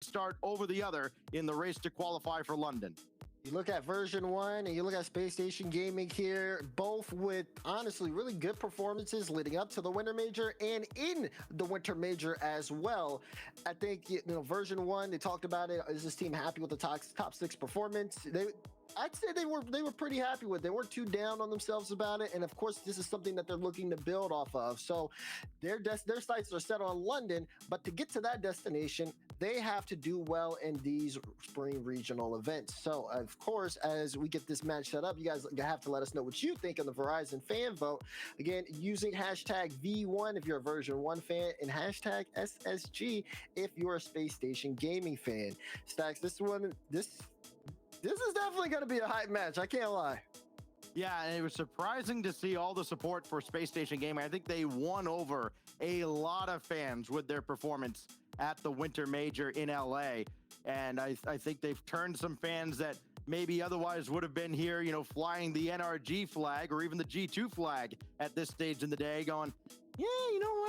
start over the other in the race to qualify for London. You look at version 1 and you look at Space Station Gaming here, both with honestly really good performances leading up to the Winter Major and in the Winter Major as well. I think, version 1, they talked about it. Is this team happy with the top 6 performance? I'd say they were pretty happy with it. They weren't too down on themselves about it. And of course, this is something that they're looking to build off of. So their sights are set on London, but to get to that destination, they have to do well in these spring regional events. So of course, as we get this match set up, you guys have to let us know what you think of the Verizon fan vote. Again, using hashtag V1 if you're a version 1 fan and hashtag SSG if you're a Space Station Gaming fan. Stacks, this is definitely going to be a hype match. I can't lie. Yeah, and it was surprising to see all the support for Space Station Gaming. I think they won over a lot of fans with their performance at the Winter Major in LA. And I think they've turned some fans that maybe otherwise would have been here, flying the NRG flag or even the G2 flag at this stage in the day, going, yeah,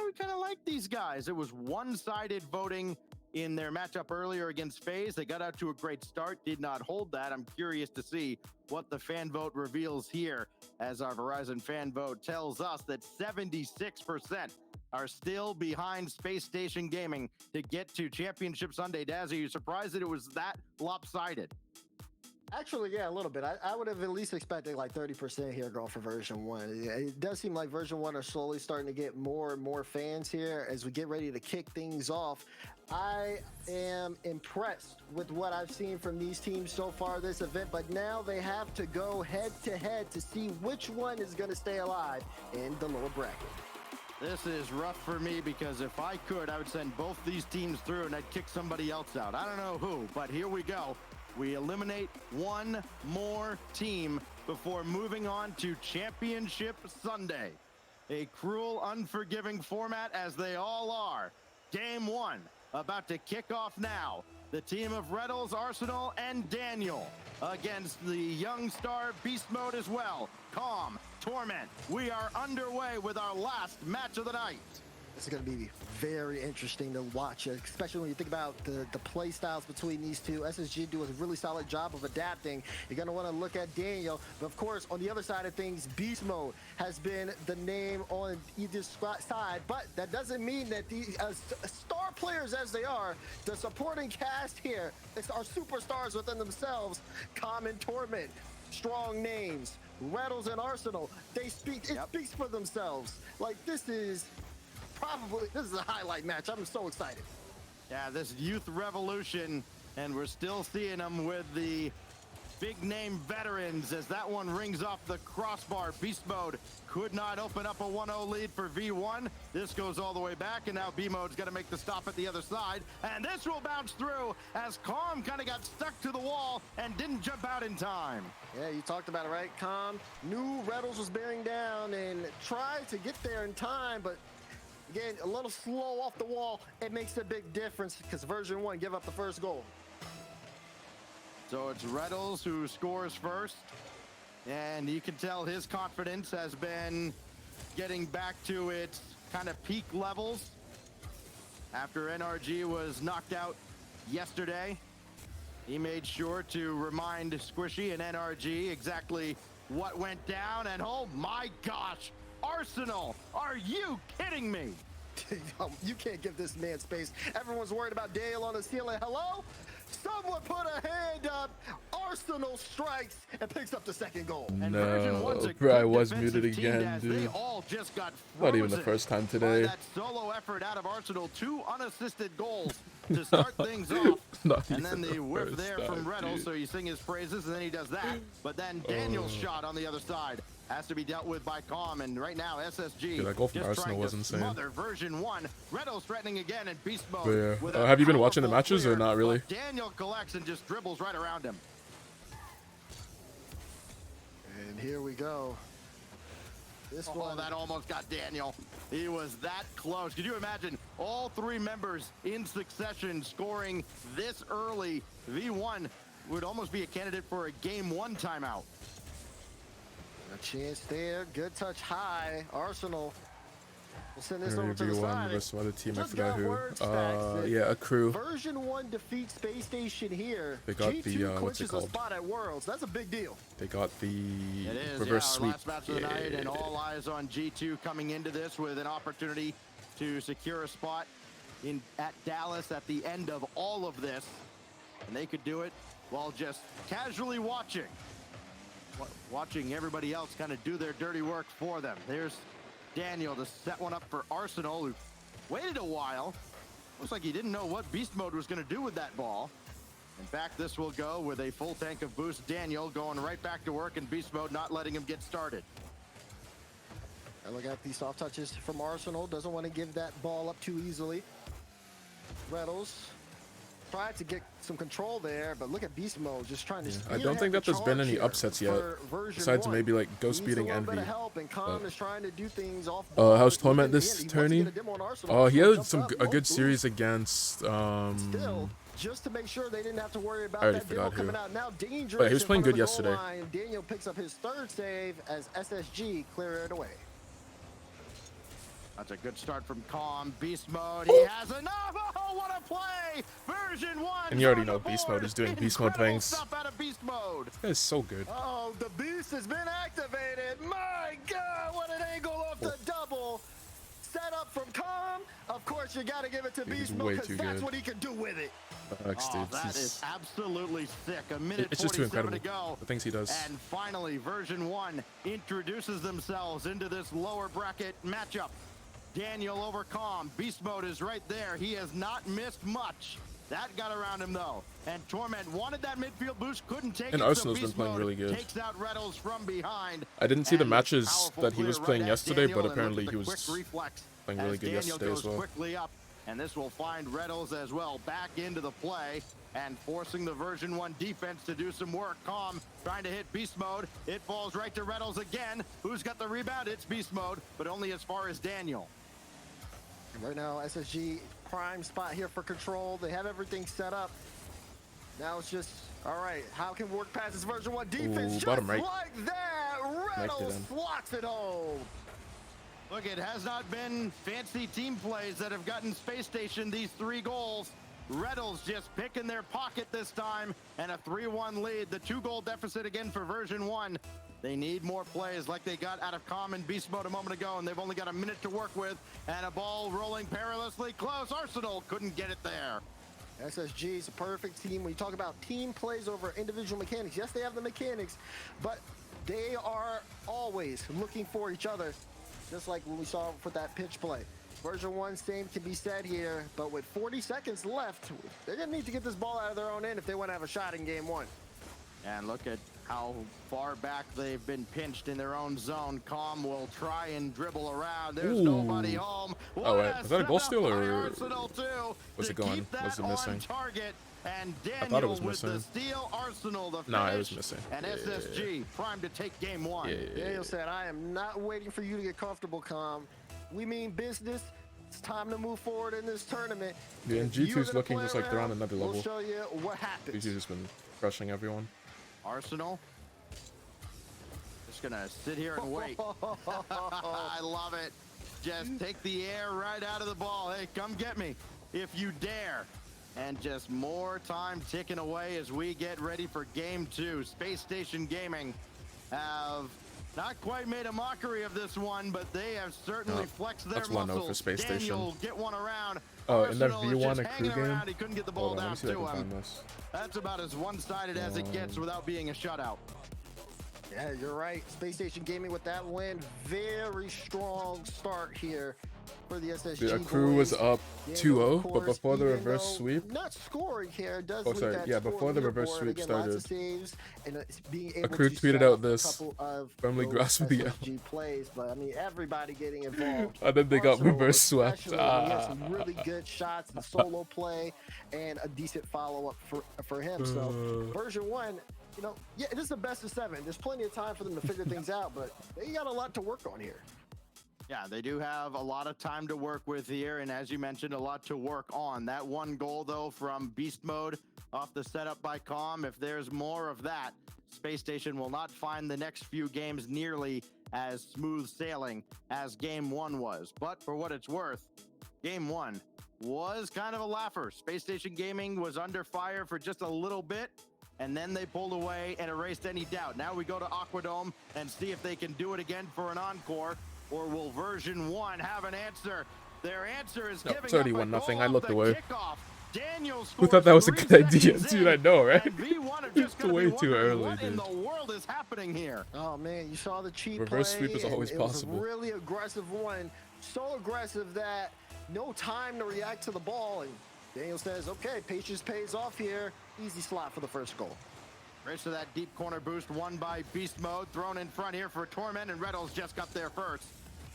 we kind of like these guys. It was one-sided voting in their matchup earlier against FaZe. They got out to a great start, did not hold that. I'm curious to see what the fan vote reveals here, as our Verizon fan vote tells us that 76% are still behind Space Station Gaming to get to Championship Sunday. Daz, are you surprised that it was that lopsided? Actually, yeah, a little bit. I would have at least expected like 30% here going for version 1. It does seem like version 1 are slowly starting to get more and more fans here as we get ready to kick things off. I am impressed with what I've seen from these teams so far this event, but now they have to go head to head to see which one is going to stay alive in the lower bracket. This is rough for me because if I could, I would send both these teams through and I'd kick somebody else out. I don't know who, but here we go. We eliminate one more team before moving on to Championship Sunday. A cruel, unforgiving format as they all are. Game 1 about to kick off now. The team of Reddles, Arsenal, and Daniel against the young star Beast Mode as well. Calm, Torment. We are underway with our last match of the night. This is going to be very interesting to watch, especially when you think about the play styles between these two. SSG do a really solid job of adapting. You're going to want to look at Daniel. But of course, on the other side of things, Beast Mode has been the name on either side. But that doesn't mean that these star players as they are, the supporting cast here, are superstars within themselves. Common Torment, strong names, Reddles and Arsenal. It speaks for themselves. Like, this is a highlight match. I'm so excited. Yeah, this youth revolution, and we're still seeing them with the big name veterans as that one rings off the crossbar. Beast Mode could not open up a 1-0 lead for V1. This goes all the way back, and now B-Mode's got to make the stop at the other side, and this will bounce through as Calm kind of got stuck to the wall and didn't jump out in time. Yeah, you talked about it, right? Calm knew Reddles was bearing down and tried to get there in time, but again, a little slow off the wall. It makes a big difference because version 1 give up the first goal. So it's Reddles who scores first, and you can tell his confidence has been getting back to its kind of peak levels after NRG was knocked out yesterday. He made sure to remind Squishy and NRG exactly what went down, and oh my gosh, Arsenal, are you kidding me? You can't give this man space. Everyone's worried about Dale on the ceiling. Hello? Someone put a hand up. Arsenal strikes and picks up the second goal. And No, bro, I was muted again, dude. They all just got Not even the first time today. That solo effort out of Arsenal, 2 unassisted goals to start things off. And then the whiff there from Reddles, so you sing his praises, and then he does that. But then Daniel's shot on the other side has to be dealt with by Calm, and right now SSG that goal from just Arsenal trying was to insane. smother version 1. Reddles threatening again in beast mode. Yeah. Have you been watching the matches or not really? Daniel collects and just dribbles right around him. And here we go. This one, that almost got Daniel. He was that close. Could you imagine all 3 members in succession scoring this early? V1 would almost be a candidate for a game 1 timeout. a chance there. Good touch high. Arsenal We'll send this over to the V1 side. versus some other team. I Just forgot got who. word, Stacks, that Yeah, a crew. Version 1 defeats Space Station here. They got G2 the, what's it clinches a called? spot at Worlds. That's a big deal. They got the It is, reverse yeah, our sweep. last match of the night, and all eyes on G2 coming into this with an opportunity to secure a spot at Dallas at the end of all of this. And they could do it while just casually watching everybody else kind of do their dirty work for them. There's Daniel to set one up for Arsenal, who waited a while. Looks like he didn't know what beast mode was going to do with that ball. And back this will go with a full tank of boost. Daniel going right back to work in beast mode, not letting him get started. And look at these soft touches from Arsenal. Doesn't want to give that ball up too easily. Reynolds tried to get some control there, but look at beast mode, just trying to. I don't think that there's been any upsets yet, besides maybe like Ghost beating Envy. Is trying to do things off how's Torment this tourney? Oh, he had a good series against. Still, just to make sure they didn't have to worry about I already that demo forgot who. coming out. Now dangerous. But he was playing in front good of the goal yesterday. line. Daniel picks up his third save as SSG clear it away. That's a good start from Calm. Beast mode, he has enough. Oh, what a play! Version 1. And you already know Beast Mode is doing Beast Mode things. Stuff out of Beast mode. It's so good. Oh, the beast has been activated. My God, what an angle off the double. Set up from Calm. Of course, you got to give it to Beast Mode because that's what he can do with it. That is absolutely sick. A minute it's just too 47 incredible, to go. the things he does. And finally, Version 1 introduces themselves into this lower bracket matchup. Daniel over Calm. Beast Mode is right there. He has not missed much. That got around him, though. And Torment wanted that midfield boost, couldn't take and it. Arsenal's so been playing really good. Takes out Reynolds from behind. I didn't see the matches Powerful that he was clear playing right yesterday, Daniel, but apparently he was reflex playing really good Daniel yesterday goes as well. quickly up, and this will find Reynolds as well back into the play and forcing the Version 1 defense to do some work. Calm trying to hit Beast Mode. It falls right to Reynolds again. Who's got the rebound? It's Beast Mode, but only as far as Daniel. Right now, SSG prime spot here for control. They have everything set up. Now it's just, all right, how can work past this Version 1 defense? Ooh, just bottom right. like that, Reynolds locks it home. Look, it has not been fancy team plays that have gotten Space Station these 3 goals. Reynolds just picking their pocket this time, and a 3-1 lead. The 2-goal deficit again for Version 1. They need more plays like they got out of Calm and Beast Mode a moment ago, and they've only got a minute to work with, and a ball rolling perilously close. Arsenal couldn't get it there. SSG is a perfect team. When you talk about team plays over individual mechanics, yes, they have the mechanics, but they are always looking for each other, just like when we saw for that pitch play. Version 1, same can be said here, but with 40 seconds left, they're going to need to get this ball out of their own end if they want to have a shot in Game 1. And look at how far back they've been pinched in their own zone. Calm will try and dribble around. There's nobody home. Oh, wait. Was that a goal steal or Arsenal too, was it going? Was it missing? Target. And Daniel I thought it was with missing. the steal. Arsenal the finish. No, it was missing. And SSG primed to take Game 1. Daniel said, I am not waiting for you to get comfortable, Calm. We mean business. It's time to move forward in this tournament. Yeah, and G2's looking just like they're on another level. We'll show you what happens. G2's just been crushing everyone. Arsenal just gonna sit here and wait. I love it. Just take the air right out of the ball. Hey, come get me if you dare. And just more time ticking away as we get ready for Game 2. Space Station Gaming have not quite made a mockery of this one, but they have certainly flexed their muscles. That's 1-0 for Space Daniel Station. Get one around. Oh, in that Arsenal is V1 just a crew hanging game? around. He couldn't get the ball Hold on, down let me see if to I can him. find this. That's about as one-sided as it gets without being a shutout. Yeah, you're right. Space Station Gaming with that win. Very strong start here for the SSG. The crew was up 2-0, but before the reverse sweep. Not scoring here. Does Oh, sorry. Yeah, before the reverse sweep started. Lots of saves and being able crew to tweeted set out up this, a couple of firmly those grasp the SSG plays, but I mean everybody getting involved. And then they got Arsenal reverse swept. especially, he had some really good shots, the solo play, and a decent follow-up for him. So Version 1, you know, yeah, this is the best of 7. There's plenty of time for them to figure things out, but they got a lot to work on here. Yeah, they do have a lot of time to work with here, and as you mentioned, a lot to work on. That 1 goal, though, from Beast Mode off the setup by Calm, if there's more of that, Space Station will not find the next few games nearly as smooth sailing as game 1 was. But for what it's worth, game 1 was kind of a laugher. Space Station Gaming was under fire for just a little bit, and then they pulled away and erased any doubt. Now we go to Aquadome and see if they can do it again for an encore, or will version 1 have an answer? Their answer is giving it's already up a 1-0. goal I looked off the away. kickoff. Daniel Who thought that was a 3 good idea? seconds Dude, I in, know, right? and V1 are just It's gonna way be too wondering early, what in dude. the world is happening here. Oh man, you saw the cheap Reverse play. sweep is always and possible. It was a really aggressive one. So aggressive that no time to react to the ball. And Daniel says, okay, patience pays off here. Easy slot for the first goal. Race to that deep corner boost won by Beast Mode. Thrown in front here for Torment, and Reynolds just got there first.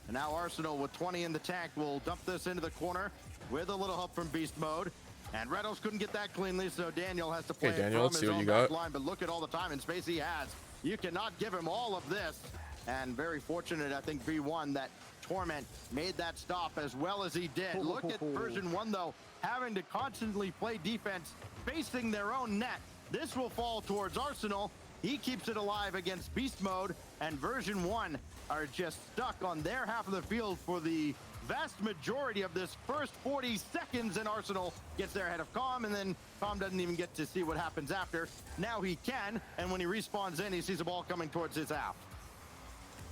And now Arsenal with 20 in the tank will dump this into the corner with a little help from Beast Mode. And Reynolds couldn't get that cleanly, so Daniel has to play Okay, it Daniel, from let's his see what own you back got. line. But look at all the time and space he has. You cannot give him all of this. And very fortunate, I think, V1 that Torment made that stop as well as he did. Look at version 1, though, having to constantly play defense, facing their own net. This will fall towards Arsenal. He keeps it alive against Beast Mode, and version 1 are just stuck on their half of the field for the vast majority of this first 40 seconds, and Arsenal gets there ahead of Calm, and then Calm doesn't even get to see what happens after. Now he can, and when he respawns in, he sees a ball coming towards his half.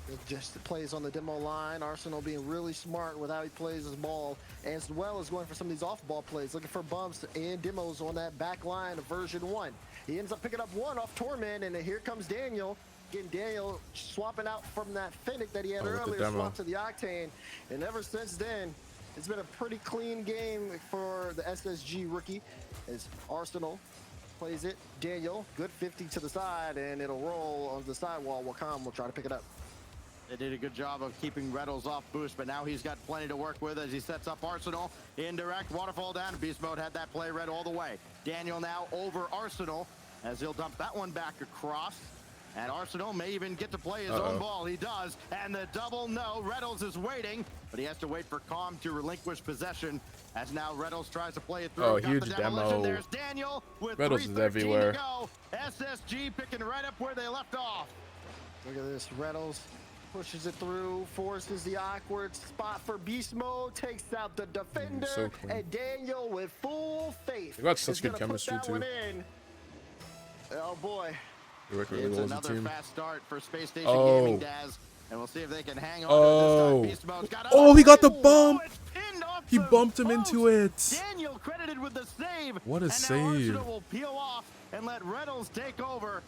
It just plays on the demo line. Arsenal being really smart with how he plays his ball, as well as going for some of these off-ball plays, looking for bumps and demos on that back line of version 1. He ends up picking up 1 off Torment, and here comes Daniel. Getting Daniel swapping out from that Fennec that he had earlier, swap to the Octane. And ever since then, it's been a pretty clean game for the SSG rookie as Arsenal plays it. Daniel, good 50 to the side, and it'll roll on the sidewall. Wakam will try to pick it up. They did a good job of keeping Reynolds off boost, but now he's got plenty to work with as he sets up Arsenal. Indirect waterfall down. Beast Mode had that play read all the way. Daniel now over Arsenal as he'll dump that one back across. And Arsenal may even get to play his own ball. He does. And the double no. Reynolds is waiting, but he has to wait for Calm to relinquish possession as now Reynolds tries to play it through. Oh, Got huge the demo. There's Daniel with Reynolds is 3:13 everywhere. to go. SSG picking right up where they left off. Look at this. Reynolds pushes it through, forces the awkward spot for Beast Mode, takes out the defender, so clean. and Daniel with full faith. They got such is good gonna chemistry, put that too. one in. Oh boy. They work really It's well as a another team. fast start for Space Station Oh. Gaming, Daz. And we'll see if they can hang on Oh. to this time. Beast Mode's got Oh, he got the Oh, bump. it's pinned off He the bumped him post. into it. Daniel credited with the save. What a and save. Now Arsenal will peel off and let Reynolds take over.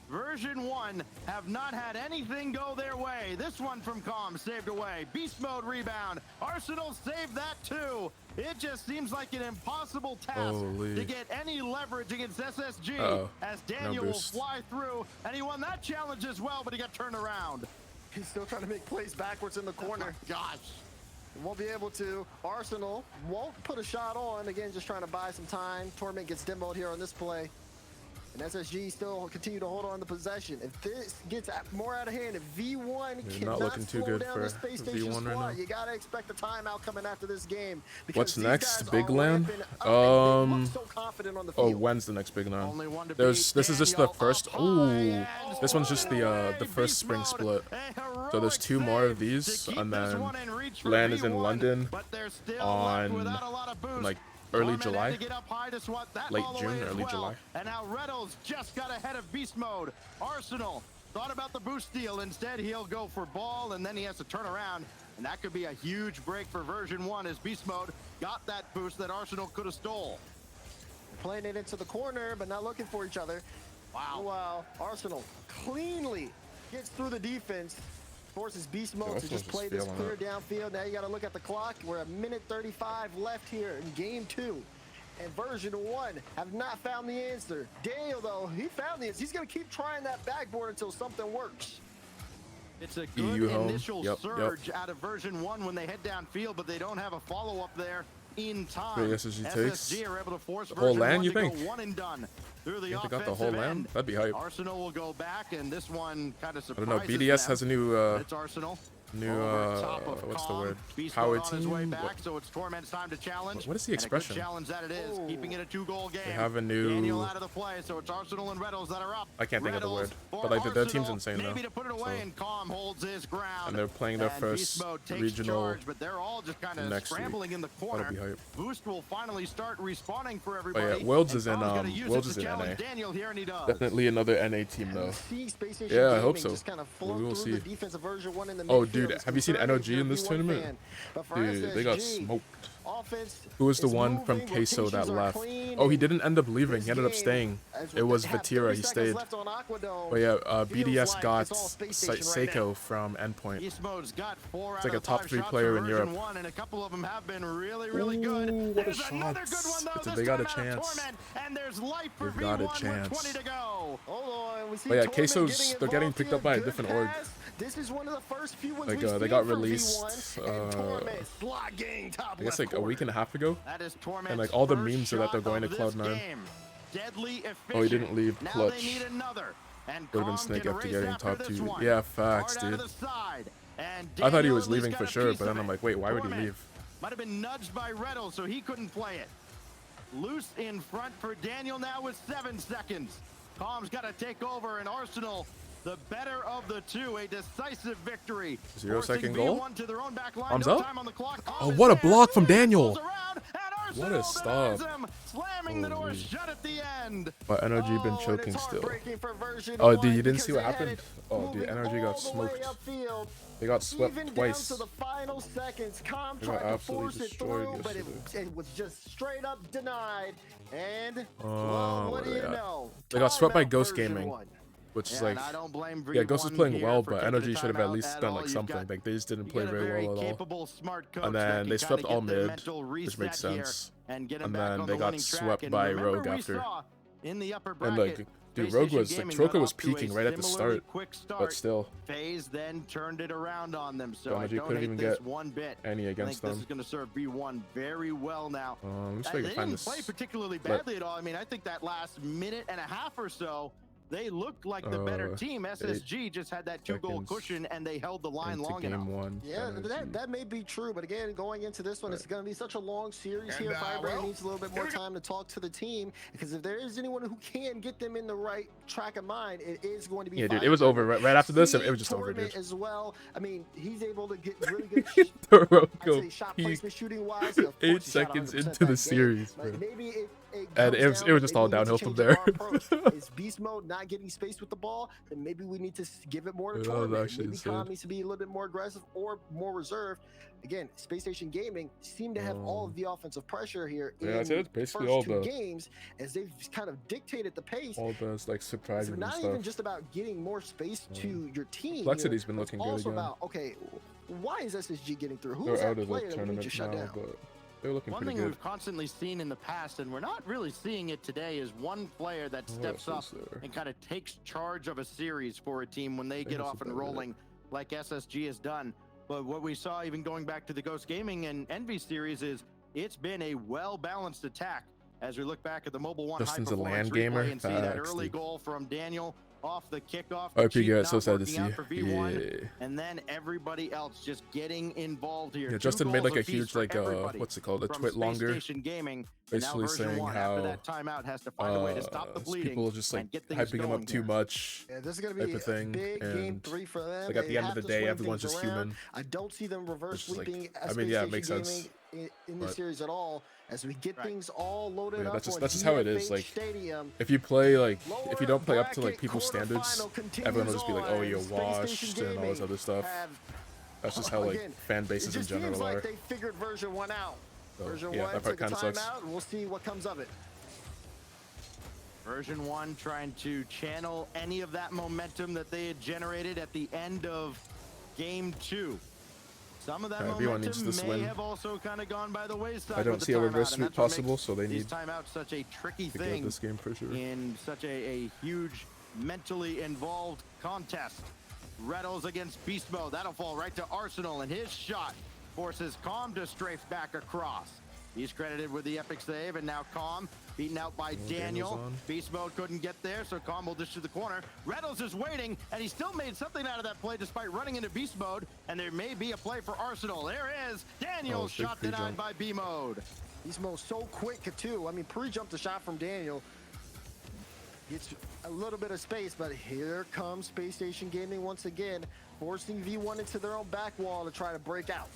Version 1 have not had anything go their way. This one from Calm saved away. Beast Mode rebound. Arsenal saved that too. It just seems like an impossible task Holy. to get any leverage against SSG as Daniel will boost. fly through, and he won that challenge as well, but he got turned around. He's still trying to make plays backwards in the corner. Gosh. Won't be able to. Arsenal won't put a shot on. Again, just trying to buy some time. Torment gets demoed here on this play. And SSG still continue to hold on to possession. If this gets more out of hand, if V1 They're cannot not looking too slow good down for the Space Station V1 right squad, now. you gotta expect a timeout coming after this game. because What's these next? guys Big are LAN? ramping up and they look so confident on the Oh, field. when's the next big Only LAN? one to This beat. is just the Daniel first. up high Ooh, and this one's just the Beast first spring Mode. split. A So there's 2 more of heroic these, save to keep and this then one in reach for LAN is in V1, London but they're still on, left without a lot of boost. like, early Torment had July. to get up high to swat that Late ball June, away as early well. July. And now Reynolds just got ahead of Beast Mode. Arsenal thought about the boost steal. Instead, he'll go for ball, and then he has to turn around. And that could be a huge break for version 1 as Beast Mode got that boost that Arsenal could have stole. Playing it into the corner, but not looking for each other. Wow. Wow. Arsenal cleanly gets through the defense. Forces Beast Mode to Arsenal's just just play this feeling clear it. downfield. Now you got to look at the clock. We're a minute 35 left here in game 2. And version 1 have not found the answer. Daniel, though, he found the answer. He's going to keep trying that backboard until something works. It's a good EU home. initial Yep, surge out of version 1 when they head downfield, but they don't have a follow-up there in time. Wait, SSG takes SSG are able to force the whole version LAN, 1 you to think? go one and done through the Think they offensive got the whole LAN? end. That'd be hype. Arsenal will go back, and this one kind of I surprises don't know. BDS them. has a new It's Arsenal. New Over top of what's the Calm. word? Beast Power Mode on his way team. back, so it's Torment's time to challenge. What is the And a good expression? challenge that it is, keeping it a 2-goal game. They have a new. Daniel out of the play, so it's Arsenal and Reddles that are up. I can't think of the word, Reddles but like their team's Arsenal, insane maybe though. to put it away, So- and Calm holds his ground. And they're playing their And first Beast Mode takes regional charge, but they're all just kind of next scrambling week. in the That'll corner. be hype. Boost will finally start respawning for Oh everybody. yeah, Worlds and is in Calm's gonna use Worlds it is to in challenge NA. Daniel here, and he does. Definitely another NA team though. See Space Station Yeah, I hope Gaming so. just kind of We flow will through see. the defensive version 1 in the Oh, midfield. dude, It's have you seen concerning NOG if in this you're a V1 tournament? fan. But for Dude, they got SSG, smoked. offense Who was the is one from moving, Queso that rotations are left? clean, Oh, he and didn't end up leaving. this He ended up game, staying. as It was they have Vatira. 30 He seconds stayed. left on Aquadome, But yeah, feels BDS like got it's all Space Station right now. Seiko from Endpoint. Beast Mode's got 4 It's out like a of the top 5 3 shots player for in version Europe. 1, and a couple of them have been really, really good. Ooh, what a There's another good shot. one though. It's a- This they got a time out of chance. Torment, and there's life for They've got a V1 with chance. 20 to go. Hold on, we see Oh yeah, Torment Queso's they're getting involved picked here. up by a Good different org. pass. This is one of the first few ones Like, we've they seen got from released, V1, and Torment slogging top I guess left like a week and a half ago. That is Torment's And like all the first memes are that they're shot going to of this Cloud9. game. Deadly efficient. Oh, he didn't leave Now clutch. they need another. And Would have been Calm snake can after race getting after top this 2. one. Yeah, facts, Hard out dude. of the side. And I thought he Daniel was at least leaving got for a sure, piece but then of I'm it. like, wait, why would he Torment leave? Might have been nudged by Reddle, so he couldn't play it. Loose in front for Daniel now with 7 seconds. Calm's got to take over, and Arsenal, the better of the two, a decisive victory. 0-second Forcing goal. V1 to their own back line. Thumbs No up. time on the clock. Oh, Calm is what a there. block from Daniel. Pulls around, and What a Arsenal stop. denies him, slamming the door Holy. shut at the end. But NRG been and choking it's still. heartbreaking for version Oh, dude, 1 you didn't see because what they had happened? it Oh, dude, moving NRG got all the way smoked. upfield. They got swept Even twice. down to the final seconds, Calm They got tried to absolutely force it destroyed through, but yesterday. it was just straight up denied. And well, what do you yeah. know? They got swept by Timeout Ghost version Gaming. 1. Which is Yeah, like, and I don't blame yeah, Ghost was V1 playing here well, for but taking NRG the should have at timeout least at done all. like You've something. got- Like they just didn't You play got a very well at all. capable, smart coach And that then can they kinda swept get all the mid, mental which makes reset here sense. and get him And back then on they the got winning track. swept And by remember Rogue we after. saw in the upper And bracket, like, dude, Space Rogue Station was like Gaming Troca got was off to a peaking right at the similarly start, quick start. but still, FaZe then turned it around on them, so I NRG don't couldn't hate even this get one bit. any I against think this them. is going to serve V1 very well now. Let me see if I They can find didn't play this. particularly Let- badly at all. I mean, I think that last minute and a half or so, they looked like the better team. SSG just had that 2-goal seconds cushion, and they held the line into long game enough. 1. Yeah, NRG. that may be true, but again, going into this one, it's going to be such a long series here. Firebird needs a little bit more time to talk to the team, because if there is anyone who can get them in the right track of mind, it is going to be Yeah, dude, it was over right after this. It was just over, Torment dude. as well. I mean, he's able to get really good Torogo shot peaked placement shooting wise. Of course, 8 he shot seconds 100% into that the game. series, bro. Like, maybe it And comes it was just maybe all we need to downhill from change there. our approach. Is beast mode not getting space with the ball? Then maybe we need to give it more to That was Torment. actually Maybe insane. Calm needs to be a little bit more aggressive or more reserved. Again, Space Station Gaming seem to have all of the offensive pressure here Yeah, in I'd say it's basically first all 2 the games, as they've kind of dictated the pace. all the like It's surprises and not even stuff. just about getting more space to your team. Complexity's here, been but it's looking good also again. about, okay, why is SSG getting through? Who They're is out that of the player that we need to tournament shut now, down? but they're looking One pretty thing good. we've constantly seen in the past, and we're not really seeing it today, is one player that What steps up else is there? and kind of takes charge of a series for a team when they get that's off and about it. rolling, like SSG has done. But what we saw, even going back to the Ghost Gaming and Envy series, is it's been a well-balanced attack. As we look back at the Mobile One Justin's a high-performance LAN gamer? replay and see that Facts, early dude. goal from Daniel off the kickoff. I hope you cheap guys so not sad to working see. out for V1, Yeah. and then everybody else just getting involved here. Yeah, 2 Justin made goals like a apiece huge for like everybody what's it called, a from twit Space longer, Station Gaming, and now basically version saying 1, how after that timeout, has to find a way to stop the bleeding people just like and get things hyping him going up too here. much. Yeah, this is going to type be of a thing, big game and, 3 for them. like, at They the end of have the to day, swing everyone's things just around. human. I don't see them reverse Which is, like, sweeping I Space mean, yeah, it Station makes sense, Gaming in the but- series at all, as we get Right. things all loaded Yeah, up that's on just how it is, DFH like, Stadium. If you play like, if Lower you don't play up to like bracket people's standards, quarterfinal continues everyone will just be like, oh, on. you're Space washed Station and all this Gaming other stuff. have- That's just how like Again, fan it bases in just seems general like are. they figured version 1 out. So, Version yeah, 1 that part took a kind of sucks. timeout, and we'll see what comes of it. Version 1 trying to channel any of that momentum that they had generated at the end of Game 2. Some of that Alright, V1 needs momentum this may win. have also kind of gone by the wayside. I don't with the see a timeout, reverse and sweep that's what possible, makes so they these need timeouts such a tricky to get thing this game for sure. in such a huge mentally involved contest. Reddles against Beast Mode. That'll fall right to Arsenal, and his shot forces Calm to strafe back across. He's credited with the epic save, and now Calm Beaten out by Daniel. Beast mode couldn't get there, so Calm will dish to the corner. Reynolds is waiting, and he still made something out of that play despite running into beast mode, and there may be a play for Arsenal. There is Daniel's shot denied by B mode. Beast mode so quick too. I mean, pre-jumped the shot from Daniel. Gets a little bit of space, but here comes Space Station Gaming once again, forcing V1 into their own back wall to try to break out.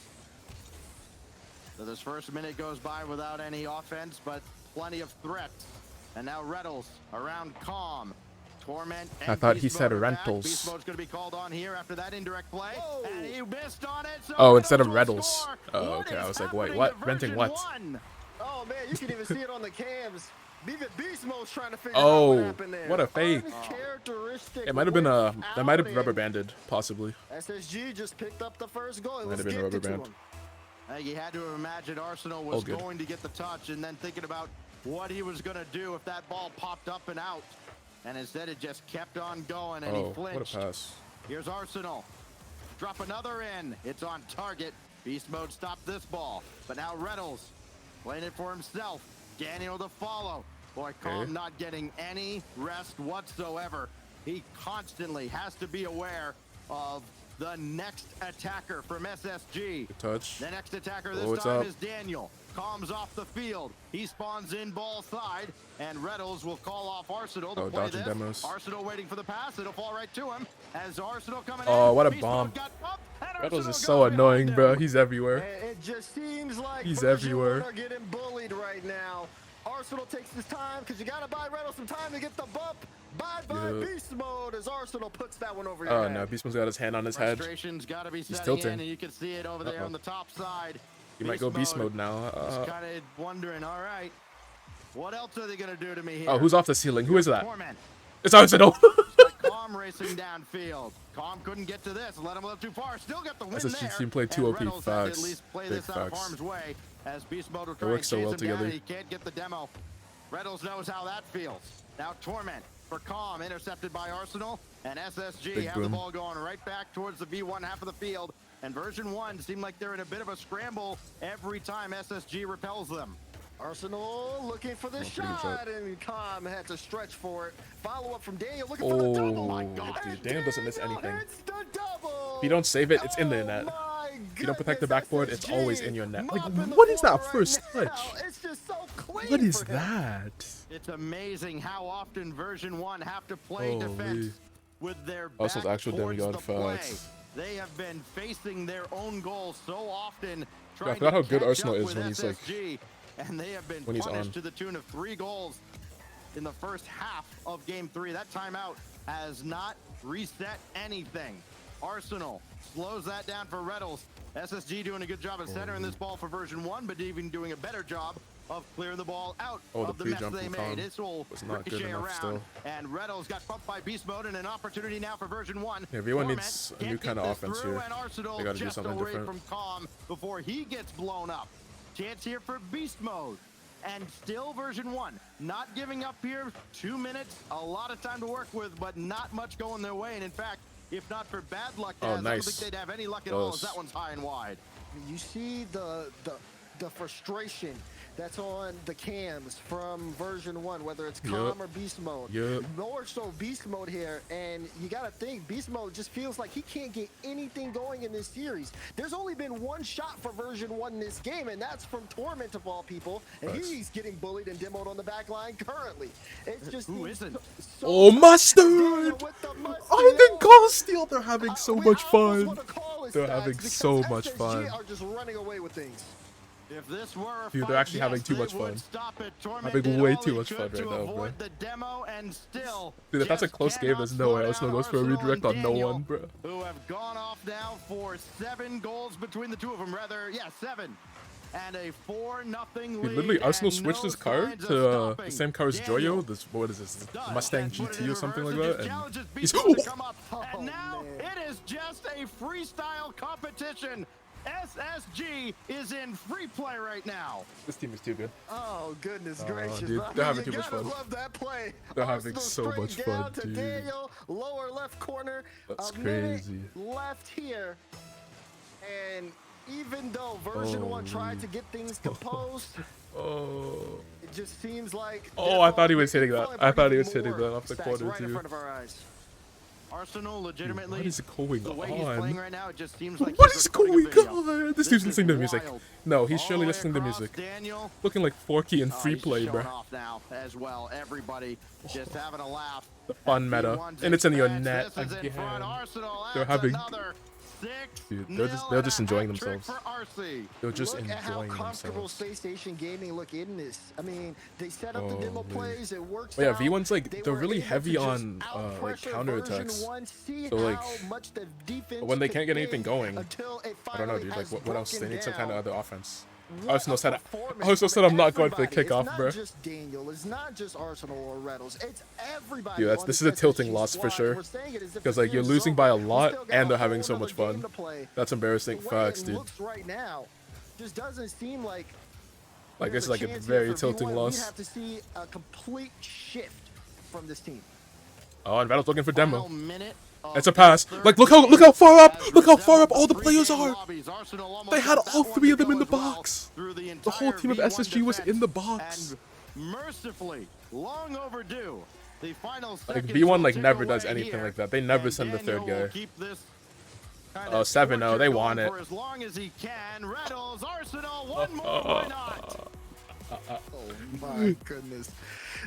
So this first minute goes by without any offense, but plenty of threats. And now Reynolds around Calm. Torment and I thought Beast he said Mode rentals. Beast Mode's going to be called on here after that indirect play. Whoa. And he missed on it. So Oh, instead of Reynolds Reddles. will score. Oh, What okay. I is was like, wait, happening what? to Renting version what? 1? Oh man, you can even see it on the cams. Even Beast Mode's trying to figure Oh, out what happened there. what a fake. Uncharacteristic It might have been a. That might have without rubber it. banded, possibly. SSG just picked up the first goal. It Might was have been a rubber gifted to band. him. I think he had to have imagined Arsenal was good. going to get the touch and then thinking about what he was going to do if that ball popped up and out. And instead it just kept on going and Oh, he flinched. what a pass. Here's Arsenal. Drop another in. It's on target. Beast mode stopped this ball. But now Reynolds playing it for himself. Daniel to follow. Boy, Calm not getting any rest whatsoever. He constantly has to be aware of the next attacker from SSG. Good touch. The next attacker Oh, this what's time up? is Daniel. Calm's off the field. He spawns in ball side, and Reynolds will call off Arsenal to Oh, play dodging this. demos. Arsenal waiting for the pass. It'll fall right to him. As Arsenal coming Oh, in. what a Beast bomb. Mode got bumped, and Reddles Arsenal is goes so behind annoying, him. bro. He's everywhere. And it just seems like He's version everywhere. one are getting bullied right now. Arsenal takes his time because you got to buy Reynolds some time to get the bump. Bye-bye Yeah. Beast Mode as Arsenal puts that one over your Oh head. no, Beast Mode's got his hand on his head. Frustration's got to be setting tilting. in, and you can see it over there on the top side. He might go beast mode now. Just kind of wondering, all right, what else are they going to do to me here? Oh, who's off the ceiling? Who is that? Torment. It's Arsenal. Calm racing downfield. Calm couldn't get to this. Let him a little too far. Still got the win SSG there. team played too And OP. Reynolds has to Facts. at least play Big this out of facts. harm's way as Beast Mode will try works and so chase well him down. together. He can't get the demo. Reynolds knows how that feels. Now Torment for Calm, intercepted by Arsenal, and SSG Big have the boom. ball going right back towards the V1 half of the field. And version 1 seemed like they're in a bit of a scramble every time SSG repels them. Arsenal looking for the pretty good shot, shot. and Calm had to stretch for it. Follow up from Daniel, looking for the double. Oh, My God. dude, Daniel doesn't miss Daniel anything. hits the double. If you don't save it, it's in the net. My If you don't protect the goodness, backboard, it's SSG always in your net. Like, mopping the what is floor that first right now. touch? It's just so clean. What is for him. that? It's amazing how often version 1 have to play Holy. defense with their back Arsenal's actual towards demigod the play. facts. They have been facing their own goals so often. I Trying forgot to how good catch Arsenal up is with when he's, like, SSG, and they have been when he's punished on. to the tune of 3 goals in the first half of game 3. That timeout has not reset anything. Arsenal slows that down for Reynolds. SSG doing a good job of centering this ball for version 1, but even doing a better job of clearing the ball out Oh, of the the mess pre-jump they from made. Calm This will was not good ricochet enough around, still. and Reynolds got bumped by beast mode, and an opportunity now for version 1. Yeah, everyone Torment needs a can't new get kind of this offense through, here. and Arsenal They gotta do just something away different. from Calm before he gets blown up. Chance here for beast mode. And still version 1, not giving up here. 2 minutes, a lot of time to work with, but not much going their way. And in fact, if not for bad luck, Oh, Daz, I don't nice. think they'd have any luck at all, as Close. that one's high and wide. You see the frustration that's on the cams from version 1, whether it's Yep. calm or beast mode. Yep. More so beast mode here, and you gotta think beast mode just feels like he can't get anything going in this series. There's only been 1 shot for version 1 in this game, and that's from Torment of all people, and Nice. he's getting bullied and demoed on the back line currently. It's just Who isn't? so Oh, mustard! Daniel with the mustard. I think goal steal. They're having so We much almost fun. wanna call it They're stats having because so much SSG fun. are just running away with things. If this were a Dude, they're fight, actually having yes, too they much would fun. Stop it. Torment Having did way all too he much could fun to right now, bro. avoid the demo, and still Dude, if that's a just close game, cannot there's no way slow Arsenal down goes for a Arsenal redirect and on no Daniel, one, bro. who have gone off now for 7 goals between the two of them. Rather, yeah, 7. And a 4-0 lead. Dude, literally, Arsenal and switched no his car signs of to the stopping. same car as Daniel Joyo. This, what is this? does Mustang then put it GT in or something like reverse that. and And challenges he's Beast Mode to come up. Oh, And now man. it is just a freestyle competition. SSG is in free play right now. this team is too good. Oh, goodness Oh, gracious. dude, I they're mean, having you too much gotta fun. love that play. They're having Arsenal so straight much down fun, to dude. Daniel, lower left corner. That's A minute crazy. left here. And even though version 1 tried to get things composed, Oh. It just seems like. Oh, I thought he was hitting that. I thought he was hitting that off the corner right in too. front of our eyes. Arsenal legitimately. What is going the way on? he's playing right now, it just seems like What he's is recording going a video. on? This dude's listening to music. Wild. No, he's surely All the way listening to across, music. Daniel. Looking like Forky and Free He's Play, showing bro. off now as well. Everybody just having a laugh. The fun meta, V1's and it's in your advance. net This is in front. again. Arsenal They're adds having. another 6-0 Dude, they're just and a enjoying hat trick themselves. for RC. They're just Look at how enjoying comfortable themselves. Space Station Gaming look in this. I mean, they set up the demo plays, it works But yeah, out. V1's like they're were really able to heavy just on like outpressure counterattacks. version 1, see So like, how much the defense when they could can't get be anything going, until it I don't know, finally dude. Like, has what else? They broken need some kind of down. other offense. What Arsenal a said, performance Arsenal said, from I'm not going for the everybody. kickoff, It's bro. not just Daniel, it's not just Arsenal or Reynolds, it's everybody. Dude, on this the is a tilting SSG loss for squad. sure. We're saying it as if Because the like you're series is losing by a over. We lot, still got and they're a having whole so much nother fun. game to play. That's embarrassing. The way Facts, it dude. looks right now just doesn't seem like Like there's it's like a chance very here for tilting V1. loss. We'd have to see a complete shift from this team. Oh, and Battle's looking for demo. Final minute It's a of pass. the Like third look how far up! as Look how far up resembled all the the players pregame are. lobbies. Arsenal almost They had got that all one three to of them go in the as well box. through the The whole entire team of V1 SSG was in the defense. box. And mercifully, long overdue. The final Like seconds V1 will like tick never does away anything here, like that. They never and send the third Daniel will guy. keep this kind Oh, of 7-0, torture they going want it. for as long as he can. Reynolds, Arsenal, one more, why not? Oh my goodness.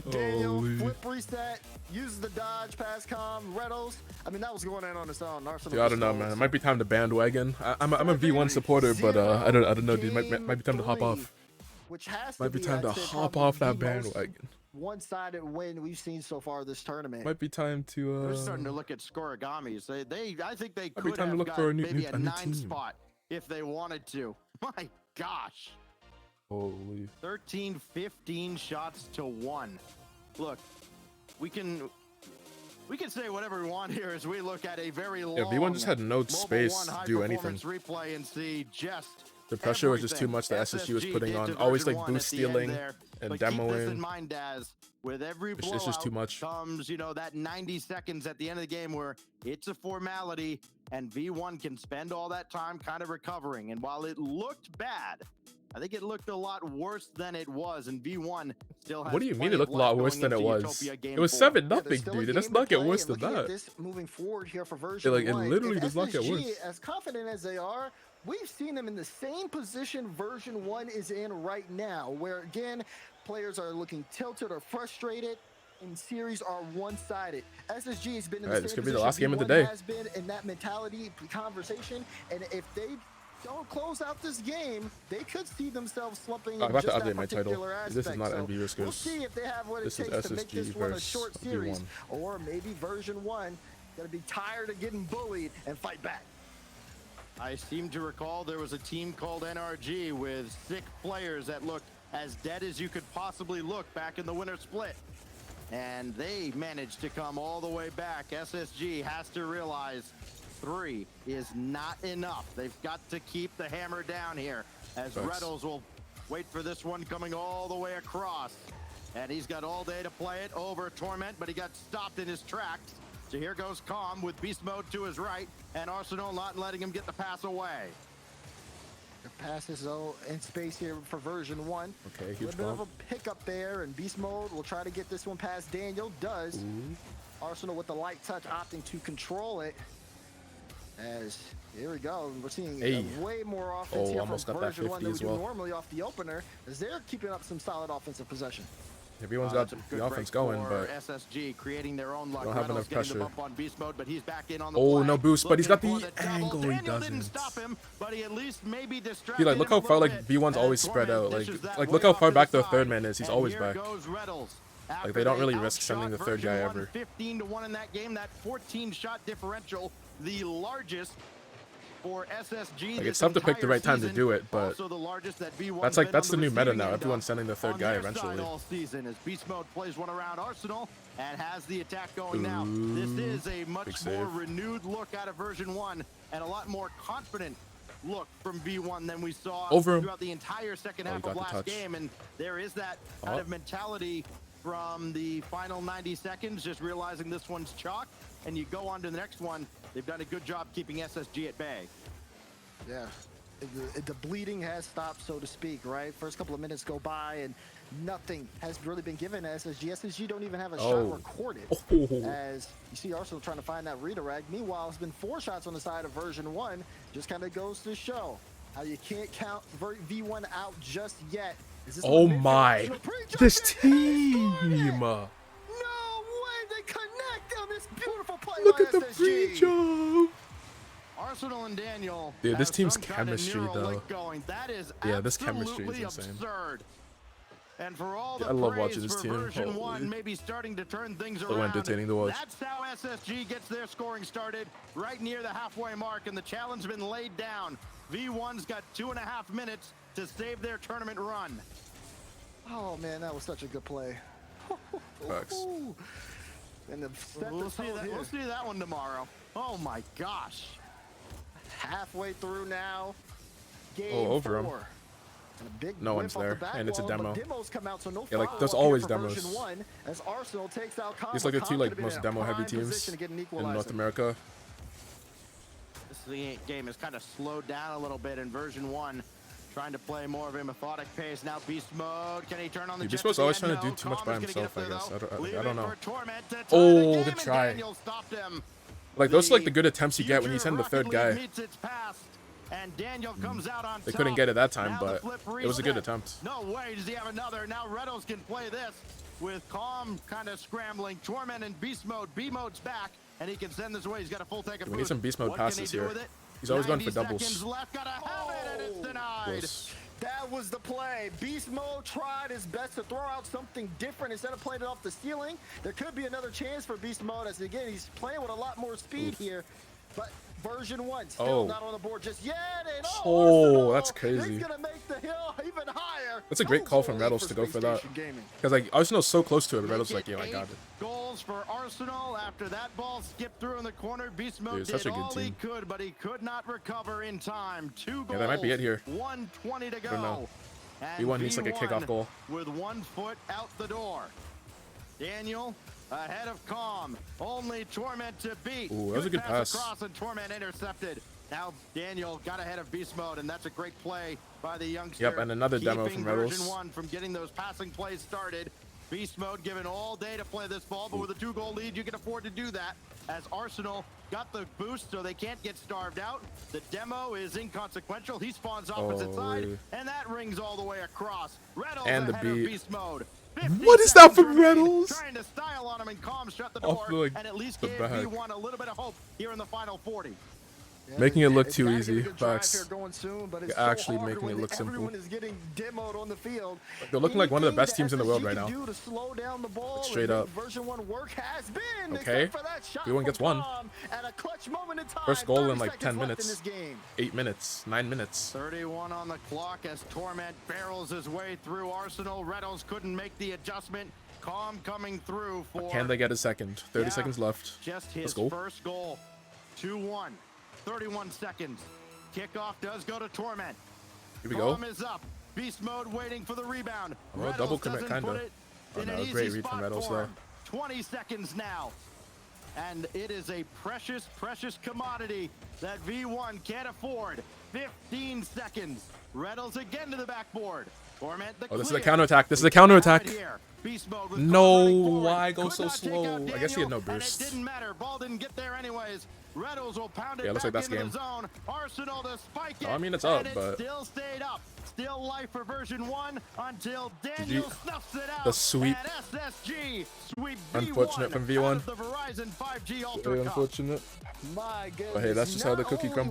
Daniel, Holy. flip reset, uses the dodge, pass com, Reynolds. I mean, that was going in on its own. Arsenal Dude, I don't know, just man. It knows. might be time to bandwagon. I'm a V1 supporter, but I don't know, dude. Might be time to hop off. Which has Might be time to I'd say, hop probably off that the most bandwagon. one-sided win we've seen so far this tournament. Might be time to They're starting to look at scoragamis. I think they be could time to have look got for a new- maybe a a new 9 team. spot if they wanted to. My gosh. Holy. 13, 15 shots to 1. Look, we can say whatever we want here as we look at a very long V1 just had no Mobile space One to do anything. high-performance replay and see just The pressure was just too much that SSG was putting on. Always like boost stealing and But keep this in demoing. mind, Daz, with every It's blowout just too much. comes, that 90 seconds at the end of the game where it's a formality and V1 can spend all that time kind of recovering. And while it looked bad, I think it looked a lot worse than it was, and V1 still has. What do you mean plenty it looked of a lot life worse going than it into was? Utopia Game It was 4. 7-0, There's still a dude. It game does to not get play, worse and than looking at that. this moving forward here for version Like, it 1, literally if does not get SSG, worse. as confident as they are, we've seen them in the same position version 1 is in right now, where again, players are looking tilted or frustrated, and series are one-sided. SSG has been in the Alright, same this could be position the last game of the V1 day. has been in that mentality conversation, and if they don't close out this game, they could see themselves slumping I'm in about to just that update my title. particular aspect. This is not So MV Riskers. we'll see if they have what it This is takes to make SSG this one a versus short series, V1. or maybe version 1 gonna be tired of getting bullied and fight back. I seem to recall there was a team called NRG with 6 players that looked as dead as you could possibly look back in the winter split. And they managed to come all the way back. SSG has to realize 3 is not enough. They've got to keep the hammer down here as Thanks. Reynolds will wait for this one coming all the way across. And he's got all day to play it over Torment, but he got stopped in his tracks. So here goes Calm with beast mode to his right, and Arsenal not letting him get the pass away. The pass is in space here for version 1. Okay, A huge little bit of bump. a pickup there, and beast mode will try to get this one past Daniel. Does. Arsenal with the light touch opting to control it. As here we go, we're seeing Hey. way more offense Oh, here almost from got that version 1 than 50 we as do well. normally off the opener, as they're keeping up some solid offensive possession. Everyone's That's got a good the offense break going, for but SSG creating their own luck. don't have Reynolds enough getting the pressure. bump on beast mode, but he's back in on the Oh, play. no boost, but he's got Looking the for double. angle, he Daniel didn't doesn't. stop him, but he at least maybe distracted See, like, look him a how far, little like, bit. V1's And always spread Torment out. dishes that Like, way look how off far to back the the third side. man is. He's And always here back. goes Reynolds. Like, they don't really risk After sending the outshot third guy version 1 ever. 15 to 1 in that game, that 14-shot differential, the largest for SSG. Like, this it's tough to pick the entire right time to season. do it, but Also the largest that V1's that's like been that's on the new meta receiving now. end Everyone's of sending the third on guy their side eventually. all season as beast mode plays one around Arsenal and has the attack going now. This is a big much save. more renewed look out of version 1 and a lot more confident look from V1 than we saw Over him. throughout the entire second Oh, he half got of the last touch. game. And there is that kind of mentality from the final 90 seconds, just realizing this one's chalk, and you go on to the next one. They've done a good job keeping SSG at bay. Yeah. the bleeding has stopped, so to speak, right? First couple of minutes go by and nothing has really been given to SSG. SSG don't even have a shot recorded. As you see Arsenal trying to find that redirect. Meanwhile, it's been 4 shots on the side of version 1. Just kind of goes to show how you can't count V1 out just yet. Oh my, this team! No way they connect on this beautiful play. Look by at the SSG. pre-jump. Arsenal and Daniel. Dude, this team's some kind of chemistry, neural though. link going. That is Yeah, this chemistry is absolutely insane. absurd. And for all the I love praise watching this for team. version Holy. 1 maybe starting to turn things So around. entertaining to watch. That's how SSG gets their scoring started, right near the halfway mark, and the challenge has been laid down. V1's got 2.5 minutes to save their tournament run. Oh man, that was such a good play. Facts. And We'll see that one tomorrow. Oh my gosh. Halfway through now. Game over 4. And a big No whip one's off the there, back and it's a wall, demo. but demos come out, so no Yeah, like, follow-up there's here always for demos. version 1, as Arsenal takes out These like the two Could have most been in a demo-heavy prime teams position to get an in equalizer. North America. This game is kind of slowed down a little bit in version 1. Trying to play more of a methodic pace. Now beast mode. Can he turn on the Beast jet Mode's to the always end? trying to do No. too much Calm by is gonna get himself, I up there, guess. though. I Leave don't it know. for Torment to tie Oh, the game, good and try. Daniel stopped him. Like, those are like the good attempts you get when you send the third Future Rocket guy. League meets its past, and Daniel comes out on They top. couldn't get it that time, Now but the flip it was a good reset. attempt. No way does he have another. Now Redos can play this with Calm kind of scrambling. Torment in beast mode. B mode's back, and he can send this away. He's got a full tank of food. We need some beast mode What can he passes do here. with it? He's always going 90 for doubles. seconds left. Gotta have it, and it's denied. Close. That was the play. Beast mode tried his best to throw out something different instead of playing it off the ceiling. There could be another chance for Beast mode, as again he's playing with a lot more speed here. But version 1 still not on the board just yet. And Arsenal, that's crazy. He's gonna make the hill even higher. That's a great call from Redos to go for that. Because like Arsenal's so close to it, but Redos like, yo, I got it. Goals for Arsenal after that ball skipped through in the corner. Beast mode Dude, did such a good all he team. could, but he could not recover in time. 2 goals. Yeah, that might be it here. 1:20 to go. don't know. And V1 needs like a kickoff goal. With 1 foot out the door. Daniel ahead of Calm. Only Torment to beat. Ooh, that was a good pass. Across and Torment intercepted. Now Daniel got ahead of Beast Mode, and that's a great play by the youngster. Yep, and another demo keeping from version Redos. 1 from getting those passing plays started. Beast Mode given all day to play this ball, but with a 2-goal lead, you can afford to do that. As Arsenal got the boost, so they can't get starved out. The demo is inconsequential. He spawns opposite side, really? and that rings all the way across. Reynolds And the ahead of beat. Beast Mode. What is that from remain, Reynolds? Trying to style on him, and Calm shut the Off door, the, and at least the gave back. V1 a little bit of hope here in the final 40. Making it look It's too gotta easy. get a good drive Facts. here going soon, but it's Actually so hard making it when look simple. Everyone is getting demoed on the field. They're looking like one of the best Anything teams in the world that right SSG now. can do to slow down the ball Straight and up. make version 1 work has been. Okay. Except for that shot V1 gets from one. Calm at a clutch moment in time. First goal 30 in like 10 seconds left minutes. in this game. 8 minutes. 9 minutes. 31 on the clock as Torment barrels his way through Arsenal. Reynolds couldn't make the adjustment. Calm coming through for... Can they get a second? 30 Yeah, seconds left. Just his Let's go. first goal. 2-1. 31 seconds. Kickoff does go to Torment. Here we go. Calm is up. Beast mode waiting for the rebound. Oh, Reynolds double commit, doesn't kinda. put it Oh, in no, an easy great read from spot Reynolds, for though. him. 20 seconds now. And it is a precious, precious commodity that V1 can't afford. 15 seconds. Reynolds again to the backboard. Torment the Oh, this is a clear. counterattack. This is a counterattack. Right here. Beast mode with No, Calm running forward. why go Could so not take slow? out I guess he had no Daniel, burst. And it didn't matter. Ball didn't get there anyways. Reynolds will pound it Yeah, looks back like that's into game. the zone. Arsenal to spike it. Oh, I mean, it's and up, it but- still stayed up. Still life for version 1 until Daniel snuffs it out. The sweep. And SSG sweep Unfortunate V1 from V1. out of the Verizon 5G Ultra Very Cup. unfortunate. My goodness. But hey, that's just how the Not cookie only crumbles.